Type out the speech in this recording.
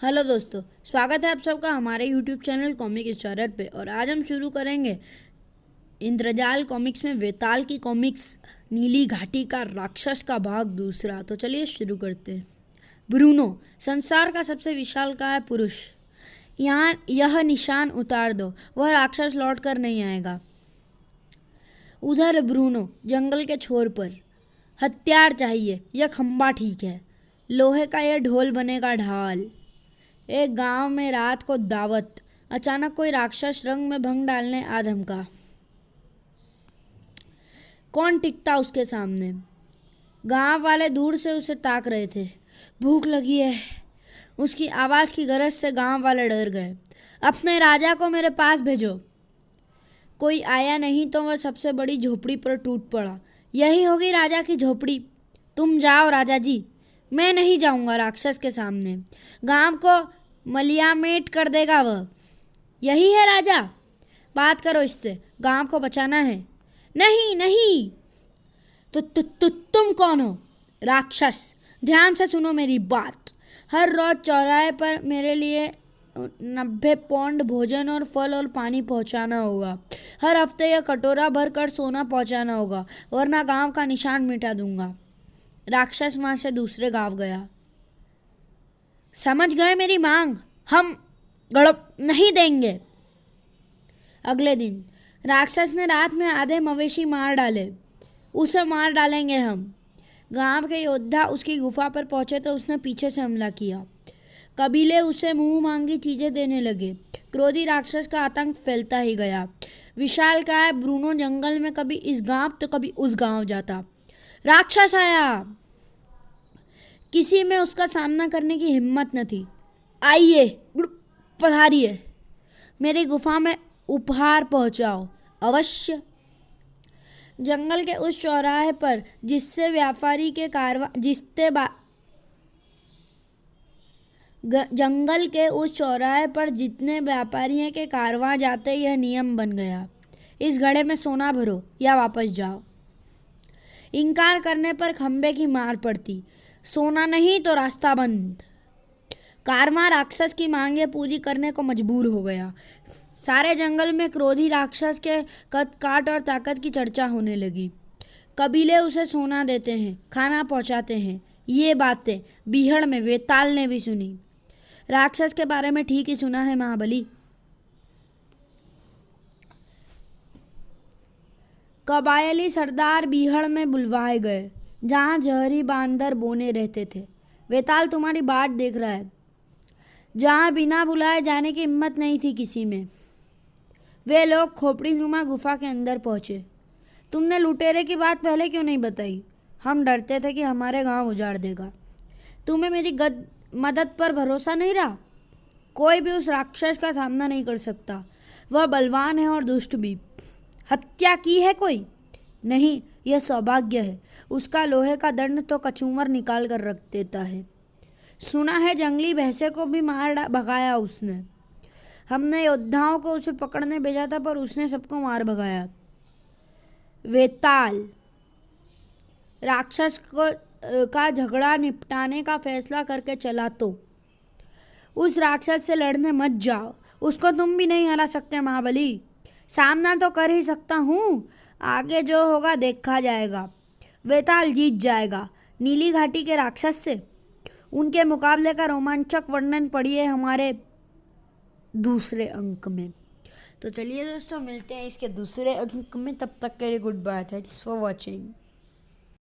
Hello दोस्तों, स्वागत है आप सबका हमारे यूट्यूब चैनल कॉमिक स्टारर पे। और आज हम शुरू करेंगे इंद्रजाल कॉमिक्स में वेताल की कॉमिक्स नीली घाटी का राक्षस का भाग दूसरा। तो चलिए शुरू करते हैं। ब्रूनो, संसार का सबसे विशालकाय पुरुष, यहाँ यह निशान उतार दो, वह राक्षस लौट कर नहीं आएगा। उधर ब्रूनो जंगल के छोर पर, हथियार चाहिए, यह खंबा ठीक है, लोहे का यह ढोल बनेगा ढाल। एक गांव में रात को दावत, अचानक कोई राक्षस रंग में भंग डालने आ धमका। कौन टिकता उसके सामने? गांव वाले दूर से उसे ताक रहे थे। भूख लगी है, उसकी आवाज़ की गरज से गांव वाले डर गए। अपने राजा को मेरे पास भेजो। कोई आया नहीं तो वह सबसे बड़ी झोपड़ी पर टूट पड़ा। यही होगी राजा की झोपड़ी। तुम जाओ राजा जी, मैं नहीं जाऊंगा राक्षस के सामने। गांव को मलियामेट कर देगा वह। यही है राजा, बात करो इससे, गांव को बचाना है। नहीं नहीं। तो तुम कौन हो? राक्षस। ध्यान से सुनो मेरी बात। हर रोज चौराहे पर मेरे लिए 90 पौंड भोजन और फल और पानी पहुंचाना होगा। हर हफ्ते यह कटोरा भर कर सोना पहुंचाना होगा, वरना गांव का निशान मिटा दूंगा। राक्षस वहां से दूसरे गांव गया। समझ गए मेरी मांग? हम गड़प नहीं देंगे। अगले दिन राक्षस ने रात में आधे मवेशी मार डाले। उसे मार डालेंगे हम। गांव के योद्धा उसकी गुफा पर पहुंचे तो उसने पीछे से हमला किया। कबीले उसे मुंह मांगी चीजें देने लगे। क्रोधी राक्षस का आतंक फैलता ही गया। विशालकाय ब्रूनो जंगल में कभी इस गांव तो कभी उस गांव जाता। राक्षस आया, किसी में उसका सामना करने की हिम्मत न थी। आइए, पधारिए, मेरी गुफा में उपहार पहुंचाओ। अवश्य। जंगल के उस चौराहे पर जिससे व्यापारी के कारवा जिसते जंगल के उस चौराहे पर जितने व्यापारियों के कारवां जाते, यह नियम बन गया। इस घड़े में सोना भरो या वापस जाओ। इनकार करने पर खंबे की मार पड़ती। सोना नहीं तो रास्ता बंद। कारवां राक्षस की मांगे पूरी करने को मजबूर हो गया। सारे जंगल में क्रोधी राक्षस के कद काट और ताकत की चर्चा होने लगी। कबीले उसे सोना देते हैं, खाना पहुंचाते हैं। ये बातें बीहड़ में वेताल ने भी सुनी। राक्षस के बारे में ठीक ही सुना है महाबली। कबायली सरदार बीहड़ में बुलवाए गए, जहाँ जहरी बांदर बोने रहते थे। वेताल तुम्हारी बात देख रहा है। जहाँ बिना बुलाए जाने की हिम्मत नहीं थी किसी में। वे लोग खोपड़ी नुमा गुफा के अंदर पहुँचे। तुमने लुटेरे की बात पहले क्यों नहीं बताई? हम डरते थे कि हमारे गांव उजाड़ देगा। तुम्हें मेरी मदद पर भरोसा नहीं रहा? कोई भी उस राक्षस का सामना नहीं कर सकता। वह बलवान है और दुष्ट भी। हत्या की है कोई? नहीं, यह सौभाग्य है। उसका लोहे का दंड तो कचूमर निकाल कर रख देता है। सुना है जंगली भैंसे को भी मार भगाया उसने। हमने योद्धाओं को उसे पकड़ने भेजा था, पर उसने सबको मार भगाया। वेताल, राक्षस का झगड़ा निपटाने का फैसला करके चला तो उस राक्षस से लड़ने मत जाओ। उसको तुम भी नहीं हरा सकते महाबली। सामना तो कर ही सकता हूँ, आगे जो होगा देखा जाएगा। वेताल जीत जाएगा नीली घाटी के राक्षस से। उनके मुकाबले का रोमांचक वर्णन पढ़िए हमारे दूसरे अंक में। तो चलिए दोस्तों, मिलते हैं इसके दूसरे अंक में। तब तक के लिए goodbye. Thanks for watching.